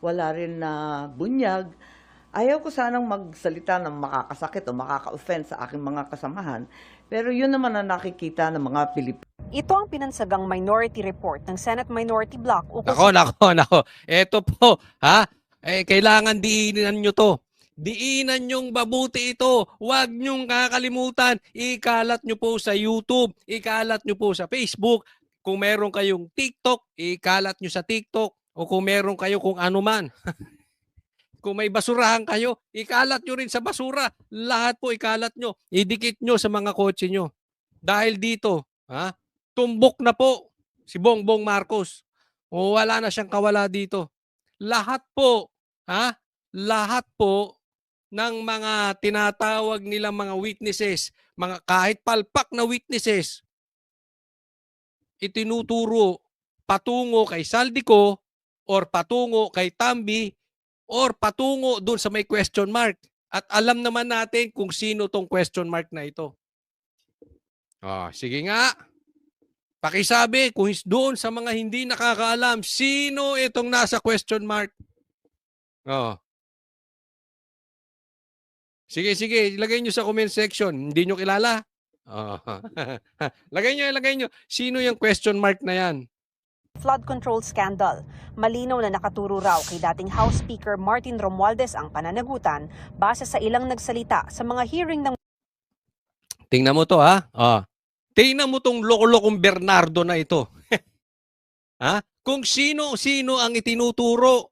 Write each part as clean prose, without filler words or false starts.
wala rin na bunyag. Ayaw ko sanang magsalita ng makakasakit o makaka-offend sa aking mga kasamahan, pero yun naman ang nakikita ng mga Pilipino. Ito ang pinansagang minority report ng Senate Minority Block ukol Nako, sa nako, nako. Eto po, ha? Kailangan diinan nyo to. Diinan nyong mabuti ito. Huwag nyong kakalimutan. Ikalat nyo po sa YouTube. Ikalat nyo po sa Facebook. Kung meron kayong TikTok, ikalat nyo sa TikTok. O kung meron kayo kung ano man. Kung may basurahan kayo, ikalat nyo rin sa basura. Lahat po ikalat nyo. Idikit nyo sa mga kotse nyo. Dahil dito, ha? Tumbok na po si Bongbong Marcos. O wala na siyang kawala dito. Lahat po, ha? Lahat po ng mga tinatawag nilang mga witnesses, mga kahit palpak na witnesses, itinuturo patungo kay Saldico or patungo kay Tambi or patungo dun sa may question mark. At alam naman natin kung sino tong question mark na ito. Sige nga. Pakisabi kung doon sa mga hindi nakakaalam, sino itong nasa question mark? Sige, sige. Ilagay nyo sa comment section. Hindi nyo kilala? Lagay nyo. Sino yung question mark na yan? flood control scandal. Malinaw na nakaturo raw kay dating House Speaker Martin Romualdez ang pananagutan base sa ilang nagsalita sa mga hearing ng Tingnan mo to, ha? Tingnan mo tong loko-lokong Bernardo na ito. Ha? Kung sino-sino ang itinuturo.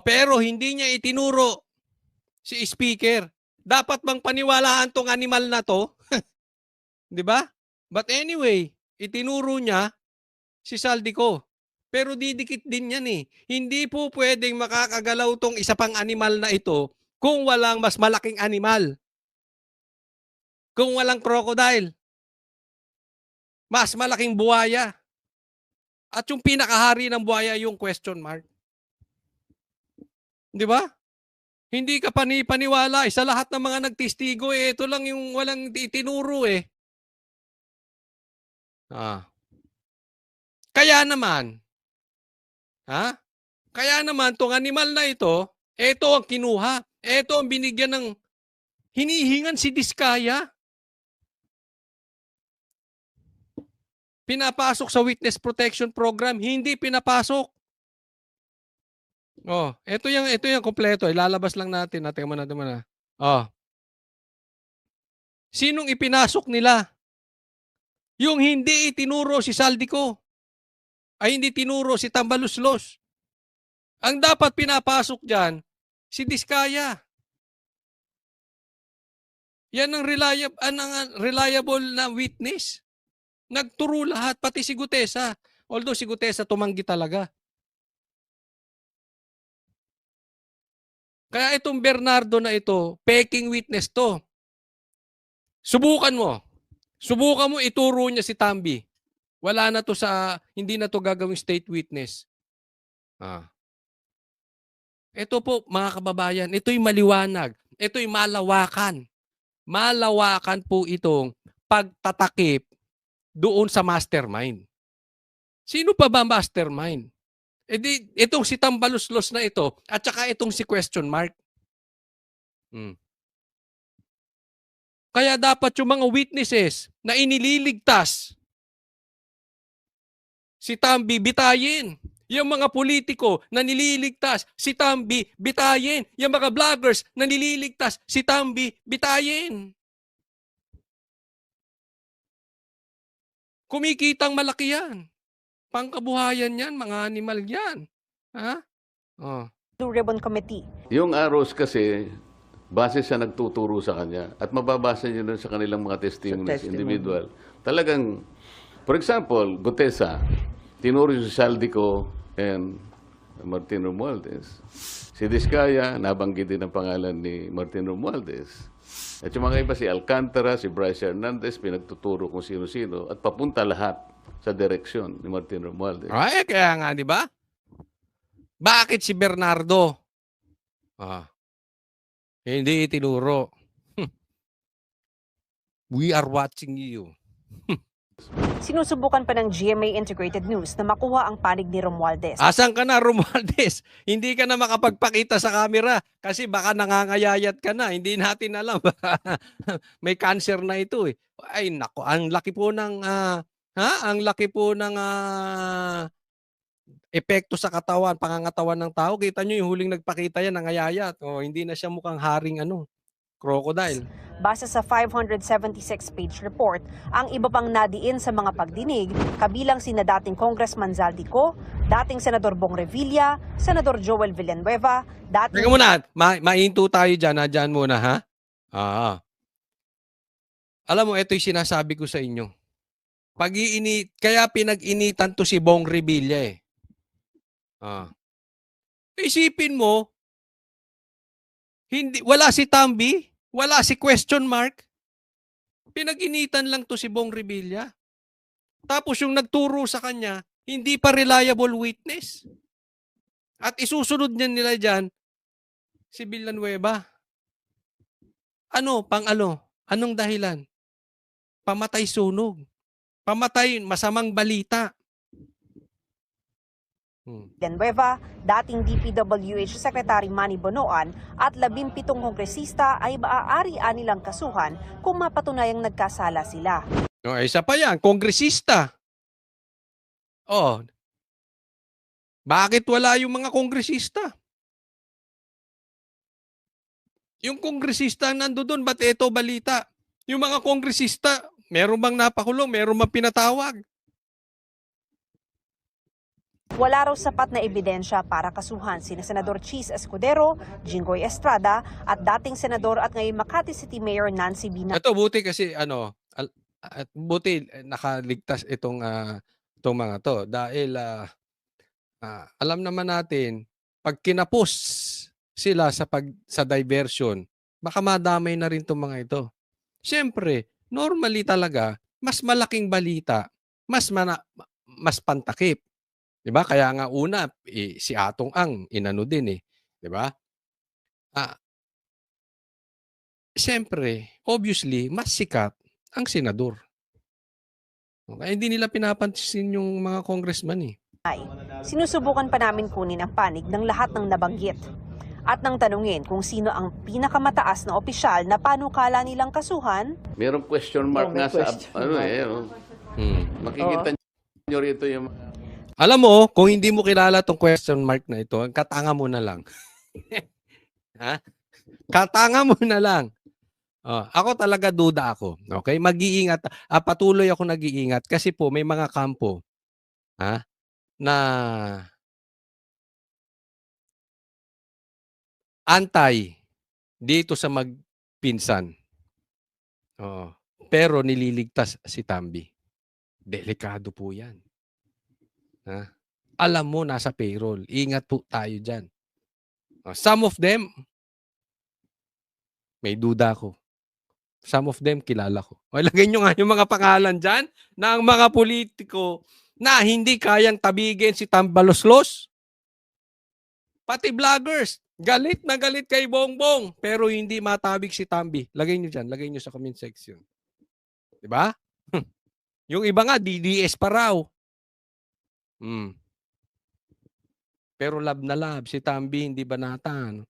Pero hindi niya itinuro si Speaker. Dapat bang paniwalaan tong animal na to? 'Di ba? But anyway, itinuro niya si Saldico. Pero didikit din yan eh. Hindi po pwedeng makakagalaw tong isa pang animal na ito kung walang mas malaking animal. Kung walang crocodile. Mas malaking buhaya. At yung pinakahari ng buhaya yung question mark. Di ba? Hindi ka paniwala. Sa lahat ng mga nagtistigo, ito lang yung walang itinuro eh. Kaya naman, Kaya naman, tong animal na ito ang kinuha. Ito ang binigyan ng hinihingan si Diskaya. Pinapasok sa witness protection program, hindi pinapasok. Ito yung kompleto. Ilalabas lang natin. Tingnan mo na. Sinong ipinasok nila? Yung hindi itinuro si Saldico. Ay hindi tinuro si Tambaluslos. Ang dapat pinapasok dyan, si Diskaya. Yan ang reliable na witness. Nagturo lahat, pati si Gutesa. Although si Gutesa tumanggi talaga. Kaya itong Bernardo na ito, peking witness to. Subukan mo ituro niya si Tambi. Wala na to hindi na to gagawing state witness. Ito po mga kababayan, ito'y maliwanag. Ito'y malawakan. Malawakan po itong pagtatakip doon sa mastermind. Sino pa ba mastermind? Itong si Tambaluslos na ito at saka itong si question mark. Kaya dapat yung mga witnesses na inililigtas si Tambi bitayin. Yung mga politiko na nililigtas si Tambi bitayin. Yung mga vloggers na nililigtas si Tambi bitayin. Kumikitang malaki yan. Pangkabuhayan yan, mga animal yan. Blue Ribbon Committee. Yung arrows kasi, base sa nagtuturo sa kanya at mababasa niyo sa kanilang mga testimonies, individual. Talagang, for example, Gutesa, tinuro si Saldico and Martin Romualdez. Si Diskaya, nabanggit din ang pangalan ni Martin Romualdez. At yung mga iba, si Alcantara, si Bryce Hernandez, pinagtuturo kung sino-sino at papunta lahat sa direksyon ni Martin Romualdez. Kaya nga, di ba? Bakit si Bernardo? Hindi itinuro. We are watching you. Sinusubukan pa ng GMA Integrated News na makuha ang panig ni Romualdez. Asan ka na, Romualdez? Hindi ka na makapagpakita sa camera kasi baka nangangayayat ka na. Hindi natin alam. May cancer na ito eh. Ay nako, ang laki po ng ang laki po ng epekto sa katawan, pangangatawan ng tao. Kita nyo yung huling nagpakita yan, nangayayat. Oh, hindi na siya mukhang haring crocodile. Base sa 576-page report, ang iba pang nadiin sa mga pagdinig, kabilang sina dating Congressman Zaldico, dating Senador Bong Revilla, Senador Joel Villanueva, dating... Teka muna, mainto tayo dyan, dyan muna ha? Alam mo, ito yung sinasabi ko sa inyo. Kaya pinag-initan to si Bong Revilla eh. Isipin mo, wala si Tambi, wala si question mark. Pinag-initan lang to si Bong Revilla. Tapos yung nagturo sa kanya, hindi pa reliable witness. At isusunod niya nila dyan, si Villanueva. Anong dahilan? Pamatay sunog. Pamatay masamang balita. Villanueva, dating DPWH Secretary Manny Bonoan at 17 kongresista ay maaari nilang kasuhan kung mapatunayang nagkasala sila. No, isa pa yan, kongresista. Bakit wala yung mga kongresista? Yung kongresista nando doon, ba't ito balita? Yung mga kongresista, meron bang napakulong, meron bang pinatawag? Wala raw sapat na ebidensya para kasuhan sina Senador Chis Escudero, Jinggoy Estrada at dating senador at ngayon Makati City Mayor Nancy Binay. Ito buti kasi buti nakaligtas itong mga to dahil alam naman natin pag kinapos sila sa diversion, baka madamay na rin itong mga ito. Siyempre, normally talaga mas malaking balita, mas pantakip. 'Di ba? Kaya nga una si Atong Ang inano din eh, 'di ba? Siyempre, obviously, mas sikat ang senador. Kaya hindi nila pinapansin yung mga congressman eh. Sinusubukan pa namin kunin ang panig ng lahat ng nabanggit at nang tanungin kung sino ang pinakamataas na opisyal na panukala nilang kasuhan. Merong question mark may nga sa question mark. Makikita nyo rito yung Alam mo, kung hindi mo kilala tong question mark na ito, katanga mo na lang. Ha? Katanga mo na lang. Ako talaga duda ako. Okay? Mag-iingat. Patuloy ako nag-iingat kasi po may mga kampo na anti dito sa magpinsan. Pero nililigtas si Tambi. Delikado po yan. Alam mo, nasa payroll. Ingat po tayo dyan. Some of them, may duda ko. Some of them, kilala ko. Lagay nyo nga yung mga pangalan dyan ng mga politiko na hindi kayang tabigin si Tambaloslos. Pati vloggers, galit na galit kay Bongbong, pero hindi matabig si Tambi. Lagay nyo dyan, lagay nyo sa comment section. Diba? Yung iba nga, DDS pa raw. Pero love na love, si Tambi hindi banatan.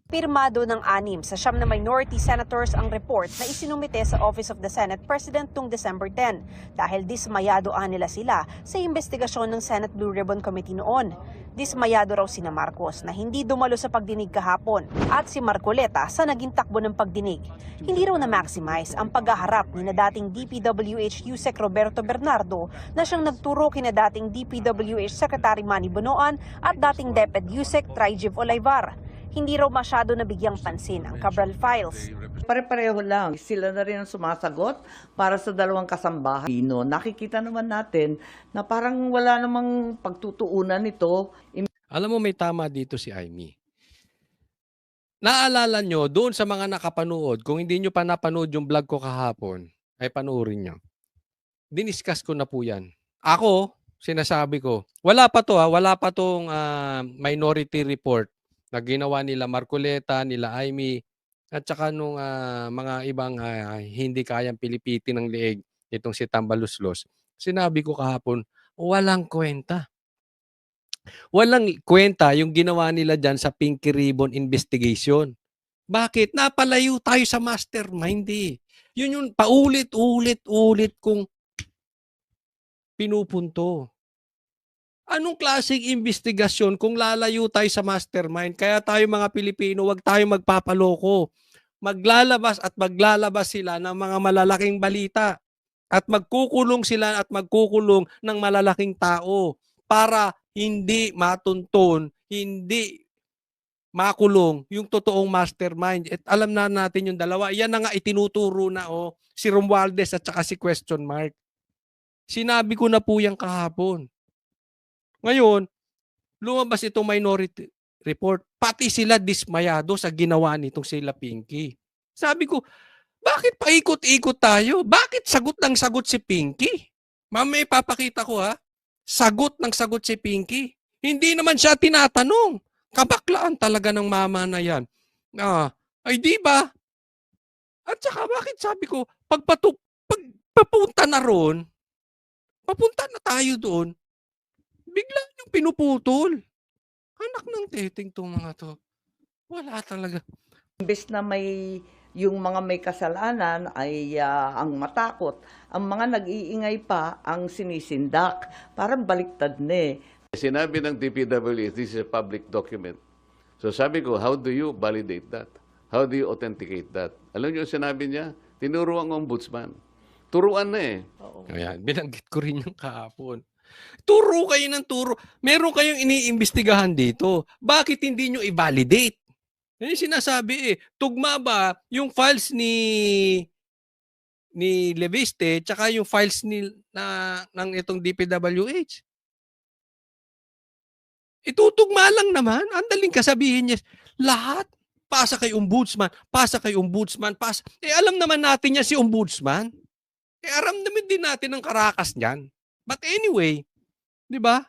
Pirmado ng 6 sa 9 na minority senators ang report na isinumite sa Office of the Senate President noong December 10 dahil dismayado nila sila sa investigasyon ng Senate Blue Ribbon Committee noon. Dismayado raw sina Marcos na hindi dumalo sa pagdinig kahapon at si Marcoleta sa naging takbo ng pagdinig. Hindi raw na-maximize ang paghaharap ni na dating DPWH Yusek Roberto Bernardo na siyang nagturo kina dating DPWH Secretary Manny Bonoan at dating DepEd Yusek Trijiv Olivar. Hindi raw masyado nabigyang pansin ang Cabral Files. Pare-pareho lang. Sila na rin ang sumasagot para sa dalawang kasambahan. Nakikita naman natin na parang wala namang pagtutuunan nito. Alam mo, may tama dito si Amy. Naalala nyo, doon sa mga nakapanood, kung hindi nyo pa napanood yung vlog ko kahapon, ay panoorin nyo. Diniscuss ko na po yan. Ako, sinasabi ko, wala pa tong minority report na ginawa nila Marcoleta, nila Amy, at saka nung mga ibang hindi kayang pilipitin ng leeg itong si Tambaluslos, sinabi ko kahapon, walang kwenta. Walang kwenta yung ginawa nila dyan sa Pinky Ribbon investigation. Bakit? Napalayo tayo sa mastermind eh. Yun yung paulit-ulit kong pinupunto. Anong klaseng investigasyon kung lalayo tayo sa mastermind? Kaya tayo mga Pilipino, wag tayo magpapaloko. Maglalabas at maglalabas sila ng mga malalaking balita. At magkukulong sila at magkukulong ng malalaking tao para hindi matunton, hindi makulong yung totoong mastermind. At alam na natin yung dalawa. Yan na nga itinuturo na si Romualdez at saka si question mark. Sinabi ko na po yan kahapon. Ngayon, lumabas itong minority report. Pati sila dismayado sa ginawa nitong sila Pinky. Sabi ko, bakit paikot-ikot tayo? Bakit sagot ng sagot si Pinky? Mamaya ipapakita ko Sagot ng sagot si Pinky. Hindi naman siya tinatanong. Kabaklaan talaga ng mama na yan. Ay di ba? At saka bakit sabi ko, papunta na ron, papunta na tayo doon, bigla yung pinuputol. Anak ng teting to mga to. Wala talaga. Imbes na yung mga may kasalanan ay ang matakot, ang mga nag-iingay pa ang sinisindak. Parang baliktad na eh. Sinabi ng DPWH, this is a public document. So sabi ko, how do you validate that? How do you authenticate that? Alam niyo sinabi niya? Tinuro ang ombudsman. Turuan na eh. Kaya binanggit ko rin yung kahapon. Turo kayo ng turo. Meron kayong iniimbestigahan dito. Bakit hindi nyo i-validate? Yan yung sinasabi Tugma ba yung files ni Leviste tsaka yung files ng itong DPWH? Itutugma lang naman. Ang daling kasabihin niya. Lahat. Pasa kay ombudsman. Pasa kay ombudsman. Pasa. Alam naman natin niya si ombudsman. Aram naman din natin ang karakas niyan. But anyway, di ba?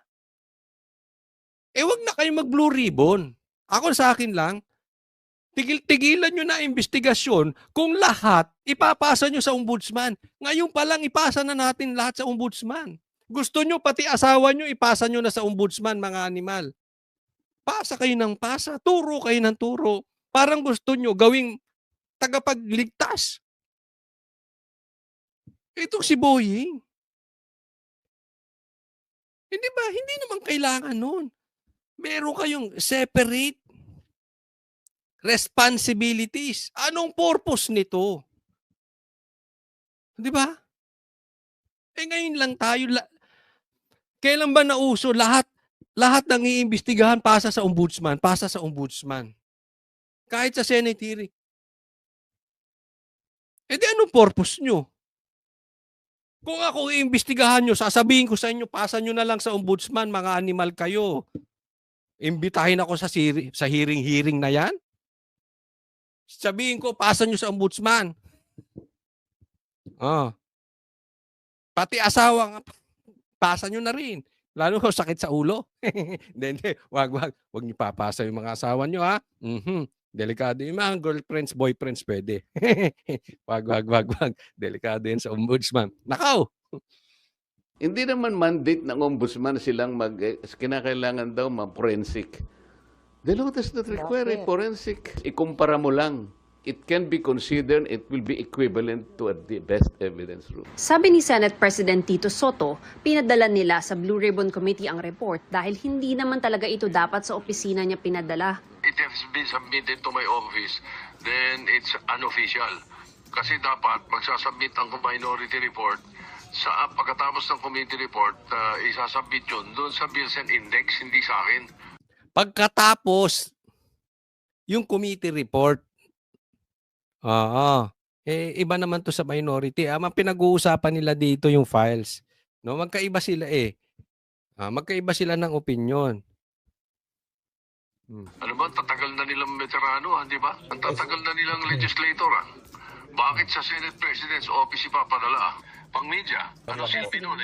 Wag na kayo mag-blue ribbon. Ako sa akin lang, tigil-tigilan nyo na investigasyon kung lahat ipapasa nyo sa ombudsman. Ngayon pa lang ipasa na natin lahat sa ombudsman. Gusto nyo pati asawa nyo ipasa nyo na sa ombudsman, mga animal. Pasa kayo ng pasa, turo kayo ng turo. Parang gusto nyo gawing tagapagligtas. Itong si Boying. Hindi ba? Hindi naman kailangan nun. Meron kayong separate responsibilities. Anong purpose nito? Di ba? Ngayon lang tayo. Kailan ba nauso lahat ng iimbestigahan pasa sa ombudsman? Pasa sa ombudsman. Kahit sa Senate hearing. Di anong purpose nyo? Kung ako iimbestigahan nyo, sasabihin ko sa inyo, pasa nyo na lang sa ombudsman, mga animal kayo. Imbitahin ako sa hearing na yan? Sabihin ko, pasa nyo sa ombudsman. Pati asawa, pasa nyo na rin. Lalo ko sakit sa ulo. Hindi, wag nyo papasa yung mga asawa nyo Delikado yung mga girlfriends, boyfriends pwede. wag. Delikado yan sa ombudsman. Nakaw! Hindi naman mandate ng ombudsman silang kinakailangan daw ma-forensic. The law does not require a forensic. Ikumpara mo lang. It can be considered, it will be equivalent to the best evidence rule. Sabi ni Senate President Tito Soto, pinadala nila sa Blue Ribbon Committee ang report dahil hindi naman talaga ito dapat sa opisina niya pinadala. It has been submitted to my office, then it's unofficial. Kasi dapat magsasubmit ang minority report, pagkatapos ng committee report, isasubmit yun doon sa Bills and Index, hindi sa akin. Pagkatapos, yung committee report, iba naman to sa minority. Pinag-uusapan nila dito yung files. No, magkaiba sila magkaiba sila ng opinion. Ano ba, tatagal na nilang veterano, di ba? Ang tatagal na nilang legislator, Bakit sa Senate President's Office ipapadala? Pang media, ano silbi nun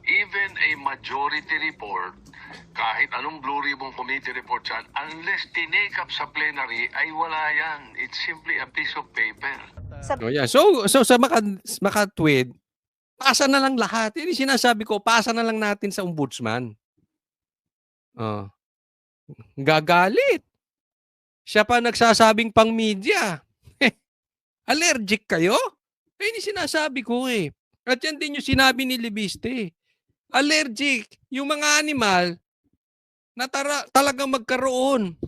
Even a majority report kahit anong Blue Ribbon Committee report yan, unless tinake up sa plenary, ay wala yan. It's simply a piece of paper. O yan. So sa makatwid, pasa na lang lahat. Yan yung sinasabi ko, pasa na lang natin sa ombudsman. Oh. Gagalit. Siya pa nagsasabing pang media. Allergic kayo? Yan yung sinasabi ko eh. At yan din yung sinabi ni Libiste. Allergic. Yung mga animal na talagang magkaroon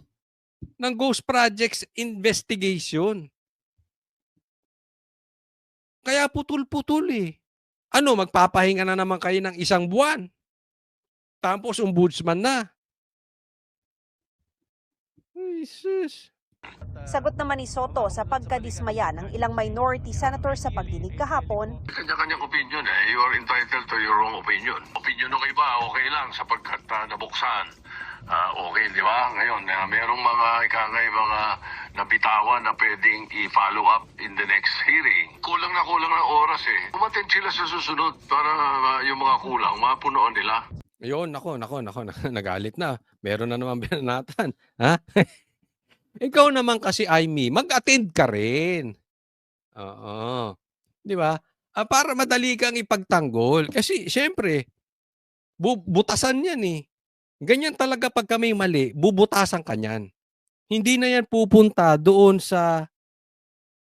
ng Ghost Projects investigation. Kaya putol-putol eh. Ano, magpapahinga na naman kayo ng 1 buwan. Tapos ombudsman na. Ay, sus. Sagot naman ni Soto sa pagkadismaya ng ilang minority senators sa pagdinig kahapon, Kanya-kanyang opinion eh. You are entitled to your own opinion. Opinion ng iba, okay lang sapagkat nabuksan. Okay, di ba? Ngayon, merong mga mga nabitawan na pwedeng i-follow up in the next hearing. Kulang na oras eh. Umattend sila sa susunod para yung mga kulang, mapunoan nila. Ayun, nako, nagalit na. Meron na naman binanatan. Ha? Ikaw naman kasi, Aimee, mag-attend ka rin. Oo. Di ba? Para madali kang ipagtanggol. Kasi, syempre, butasan yan eh. Ganyan talaga pag kami mali, bubutasan ka niyan. Hindi na yan pupunta doon sa,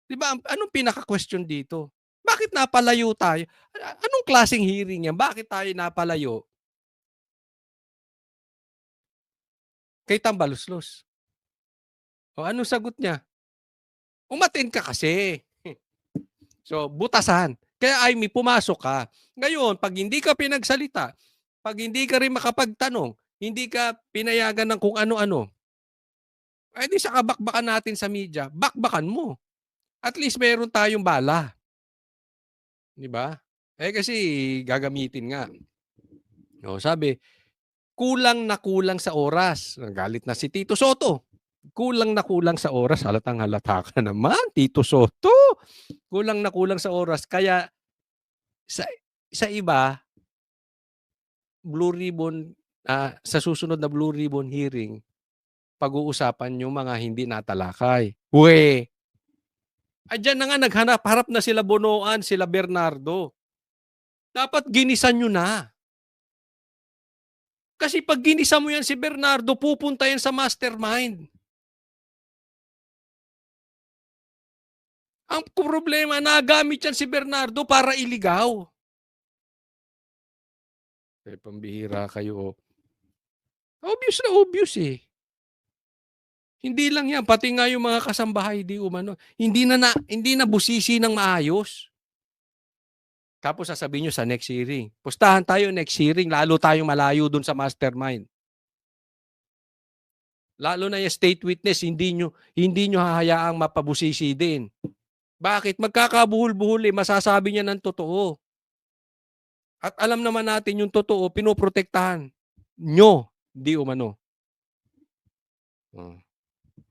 di ba, anong pinaka-question dito? Bakit napalayo tayo? Anong klaseng hearing yan? Bakit tayo napalayo? Kay Tambaluslos. O anong sagot niya? Umattend ka kasi. So, butasan. Kaya Aimee, pumasok ka. Ngayon, pag hindi ka pinagsalita, pag hindi ka rin makapagtanong, hindi ka pinayagan ng kung ano-ano, ay di sa kabakbakan natin sa media, bakbakan mo. At least meron tayong bala. Di ba? Kasi gagamitin nga. O, sabi, kulang na kulang sa oras. Nagalit na si Tito Soto. Kulang na kulang sa oras. Halatang halata ka naman, Tito Soto. Kulang na kulang sa oras. Kaya sa iba, Blue Ribbon, sa susunod na Blue Ribbon hearing, pag-uusapan yung mga hindi natalakay. Diyan na nga naghanap-harap na sila Bonoan, sila Bernardo. Dapat ginisan nyo na. Kasi pag ginisa mo yan si Bernardo, pupunta yan sa mastermind. Ang problema, nagamit yan si Bernardo para iligaw. Pambihira kayo. Obvious na obvious eh. Hindi lang yan, pati nga yung mga kasambahay di umano. Hindi na busisi ng maayos. Tapos sasabihin nyo sa next hearing. Pustahan tayo next hearing, lalo tayong malayo dun sa mastermind. Lalo na yung state witness, hindi nyo hahayaang mapabusisi din. Bakit? Magkakabuhol-buhol eh, masasabi niya ng totoo. At alam naman natin yung totoo, pinoprotektahan nyo, di umano.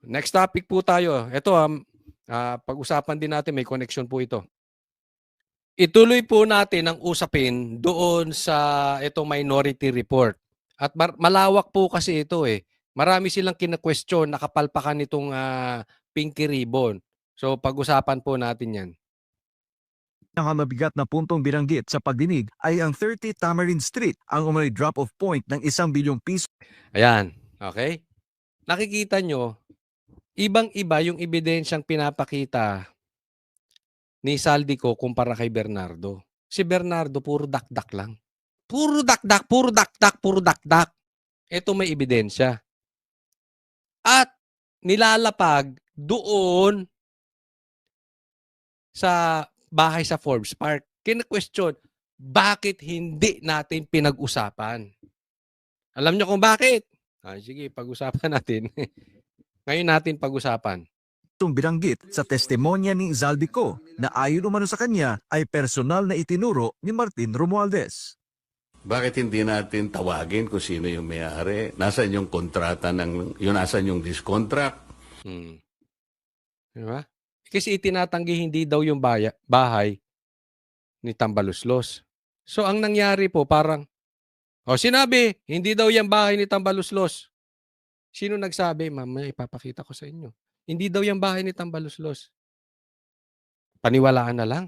Next topic po tayo. Ito, pag-usapan din natin, may connection po ito. Ituloy po natin ang usapin doon sa itong minority report. At malawak po kasi ito eh. Marami silang kina-question, nakapalpakan itong pinky ribbon. So pag-usapan po natin yan. Ang mabigat na puntong binanggit sa pagdinig ay ang 30 Tamarind Street, ang umano'y drop-off point ng 1 bilyong piso. Ayan, okay? Nakikita nyo, ibang-iba yung ebidensyang pinapakita ni Saldico kumpara kay Bernardo. Si Bernardo, puro dakdak lang. Puro dakdak. Ito may ebidensya. At nilalapag doon sa bahay sa Forbes Park. Kina-question, bakit hindi natin pinag-usapan? Alam nyo kung bakit? Sige, pag-usapan natin. Ngayon natin pag-usapan. Itong binanggit sa testimonya ni Zaldico na ayon umano sa kanya ay personal na itinuro ni Martin Romualdez. Bakit hindi natin tawagin kung sino yung may-ari? Nasaan yung kontrata nasaan yung discontract? Diba? Kasi itinatanggi hindi daw yung bahay ni Tambaluslos. So ang nangyari po parang O sinabi, hindi daw yan bahay ni Tambaluslos. Sino nagsabi? Mamaya ipapakita ko sa inyo. Hindi daw yan bahay ni Tambaluslos. Paniwalaan na lang.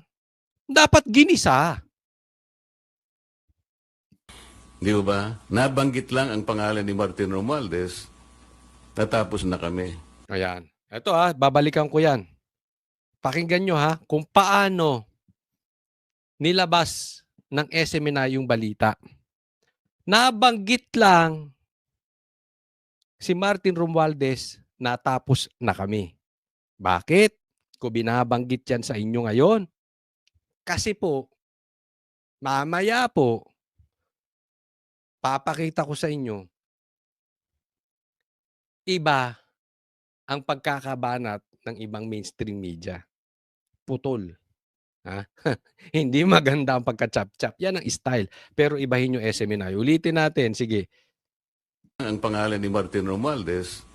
Dapat ginisa. Di ba? Nabanggit lang ang pangalan ni Martin Romualdez, natapos na kami. Ayan. Ito babalikan ko yan. Pakinggan nyo kung paano nilabas ng SMNI yung balita. Nabanggit lang si Martin Romualdez, natapos na kami. Bakit? Kung binabanggit yan sa inyo ngayon. Kasi po, mamaya po, papakita ko sa inyo, iba ang pagkakabanat ng ibang mainstream media. Putol. Hindi maganda ang pagka-chap-chap. Yan ang style. Pero ibahin yung SMNI. Ulitin natin. Sige. Ang pangalan ni Martin Romualdez,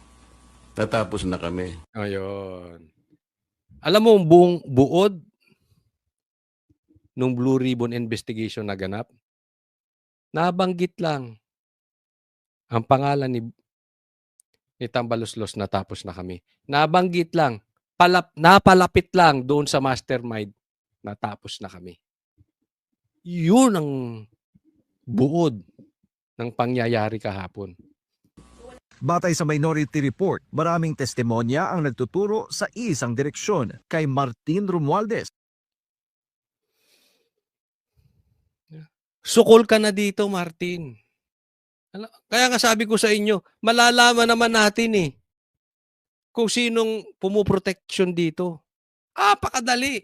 natapos na kami. Ayun. Alam mo, buong buod nung Blue Ribbon investigation na ganap, nabanggit lang ang pangalan ni Tambaluslos, natapos na kami. Nabanggit lang, napalapit lang doon sa mastermind, natapos na kami. Yun ang buod ng pangyayari kahapon. Batay sa Minority Report, maraming testimonya ang nagtuturo sa isang direksyon kay Martin Romualdez. Sukol ka na dito, Martin. Kaya nga sabi ko sa inyo, malalaman naman natin kung sinong pumuproteksyon dito. Pakadali.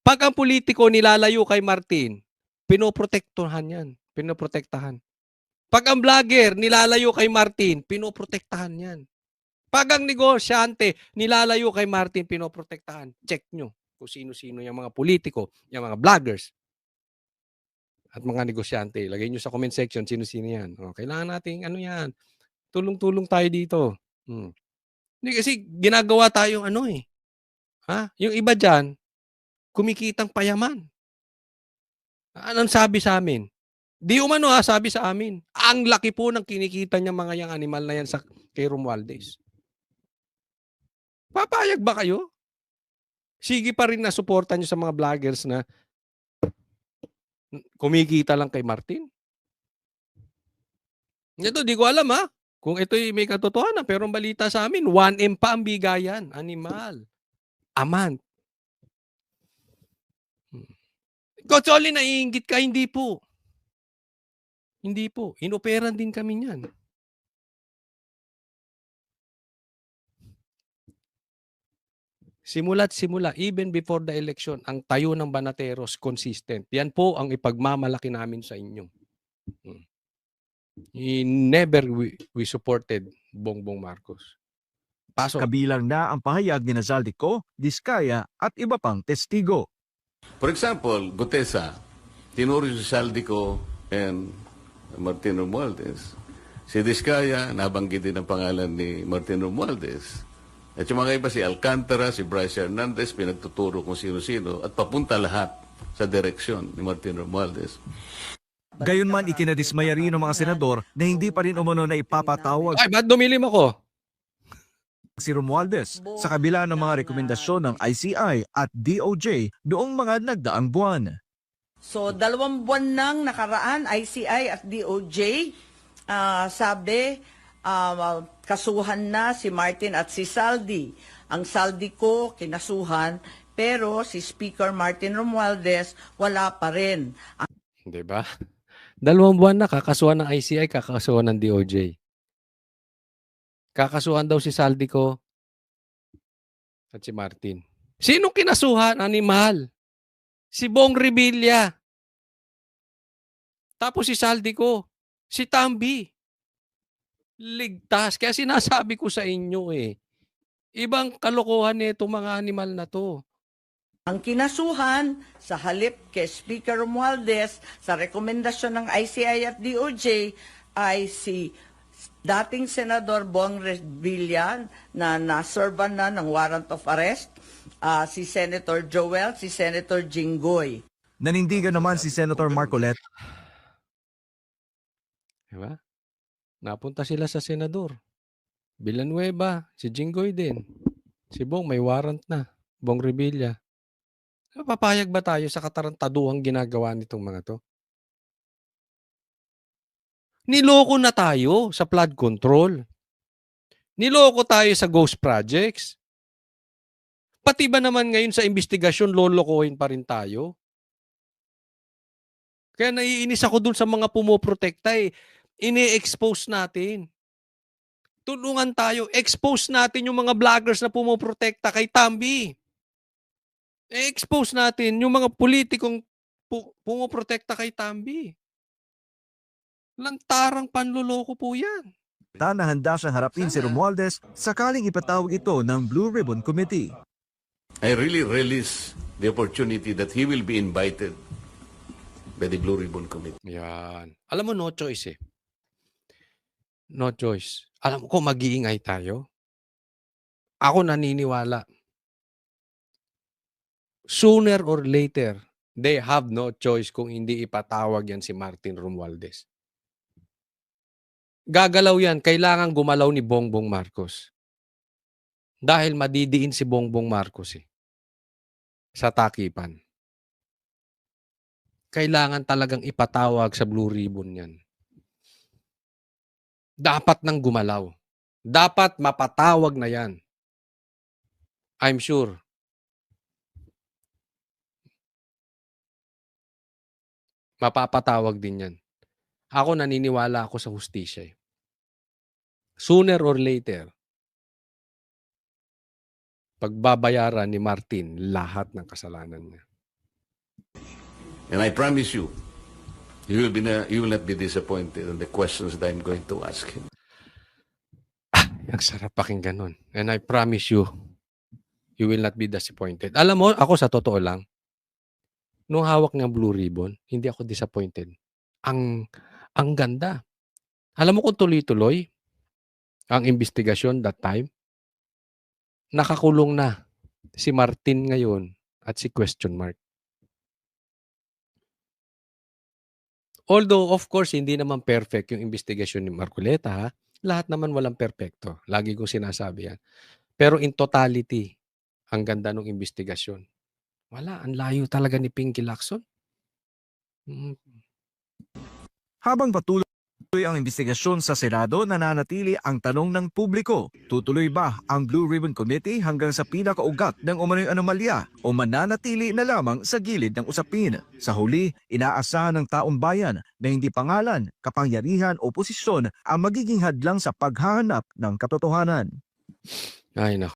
Pag ang politiko nilalayo kay Martin, pinoprotektahan yan. Pinoprotektahan. Pag ang vlogger nilalayo kay Martin, pinoprotektahan yan. Pag ang negosyante nilalayo kay Martin, pinoprotektahan. Check nyo kung sino-sino yung mga politiko, yung mga vloggers, at mga negosyante. Lagay nyo sa comment section, sino-sino yan. Kailangan natin, yan, tulong-tulong tayo dito. Hindi kasi ginagawa tayong yung iba dyan, kumikitang payaman. Anong sabi sa amin? Di umano sabi sa amin. Ang laki po ng kinikita niya mga yang animal na yan kay Romualdez. Papayag ba kayo? Sige pa rin na suportan nyo sa mga vloggers na kumikita lang kay Martin? Ito, di ko alam kung ito'y may katotohanan, pero ang balita sa amin, 1M pa ang bigayan. Animal. Amant. Coach Oli, naiinggit ka? Hindi po. Hindi po. Inoperan din kami niyan. Simula't simula, even before the election, ang tayo ng Banateros consistent. Yan po ang ipagmamalaki namin sa inyo. Never we supported Bongbong Marcos. Pasok. Kabilang na ang pahayag ni Zaldico, Diskaya at iba pang testigo. For example, Gutesa, tinuro si Saldico and Martin Romualdez. Si Diskaya, nabanggit din ang pangalan ni Martin Romualdez. At yung mga iba, si Alcantara, si Bryce Hernandez, pinagtuturo kung sino-sino at papunta lahat sa direksyon ni Martin Romualdez. Gayunman ikinadismaya rin ng mga senador na hindi pa rin umano na ipapatawag Ay, ba't dumilim ako? si Romualdez sa kabila ng mga rekomendasyon ng ICI at DOJ noong mga nagdaang buwan. So, 2 buwan nang nakaraan, ICI at DOJ, sabi, kasuhan na si Martin at si Saldi. Ang Saldi ko, kinasuhan, pero si Speaker Martin Romualdez, wala pa rin. Diba? 2 buwan na, kakasuhan ng ICI, kakasuhan ng DOJ. Kakasuhan daw si Saldi ko at si Martin. Sino kinasuhan? Animal. Si Bong Revilla. Tapos si Saldi ko. Si Tambi. Ligtas. Kaya sinasabi ko sa inyo ibang kalokohan itong mga animal na to. Ang kinasuhan sa halip kay Speaker Romualdez sa rekomendasyon ng ICI at DOJ ay si dating Senador Bong Revilla na naserban na ng warrant of arrest, si Senator Joel, si Senator Jinggoy. Nanindigan naman si Senator Marcoleta Diba? Napunta sila sa senador. Villanueva, si Jinggoy din. Si Bong may warrant na. Bong Revilla. Papayag ba tayo sa katarantaduhang ginagawa nitong mga to? Niloko na tayo sa flood control. Niloko tayo sa ghost projects. Pati ba naman ngayon sa investigasyon, lolokohin pa rin tayo? Kaya naiinis ako dun sa mga pumoprotekta eh. Ini-expose natin. Tulungan tayo. Expose natin yung mga vloggers na pumoprotekta kay Tambi. I-expose natin yung mga politikong pumoprotekta kay Tambi. Lantarang panluloko po yan. Na handa siyang harapin si Romualdez sakaling ipatawag ito ng Blue Ribbon Committee. I really relish the opportunity that he will be invited by the Blue Ribbon Committee. Yan. Alam mo, no choice eh. No choice. Alam ko, mag-iingay tayo. Ako naniniwala. Sooner or later, they have no choice kung hindi ipatawag yan si Martin Romualdez. Gagalaw yan. Kailangan gumalaw ni Bongbong Marcos. Dahil madidiin si Bongbong Marcos eh. Sa takipan. Kailangan talagang ipatawag sa Blue Ribbon yan. Dapat nang gumalaw. Dapat mapatawag na yan. I'm sure. Mapapatawag din yan. Ako naniniwala ako sa hustisya. Sooner or later, pagbabayaran ni Martin lahat ng kasalanan niya. And I promise you, you will not be disappointed in the questions that I'm going to ask him. Ang sarap pakinggan nun. And I promise you, you will not be disappointed. Alam mo, ako sa totoo lang, nung hawak ng Blue Ribbon, hindi ako disappointed. Ang ganda. Alam mo kung tuloy-tuloy ang investigasyon that time, nakakulong na si Martin ngayon at si question mark. Although, of course, hindi naman perfect yung investigasyon ni Marcoleta, ha? Lahat naman walang perfecto. Lagi kong sinasabi yan. Pero in totality, ang ganda ng investigasyon. Wala, ang layo talaga ni Pinky Lacson. Habang patuloy ang investigasyon sa Senado, nananatili ang tanong ng publiko. Tutuloy ba ang Blue Ribbon Committee hanggang sa pinakaugat ng umano'y anomalya o mananatili na lamang sa gilid ng usapin? Sa huli, inaasahan ng taong bayan na hindi pangalan, kapangyarihan o posisyon ang magiging hadlang sa paghahanap ng katotohanan. Ay, nako.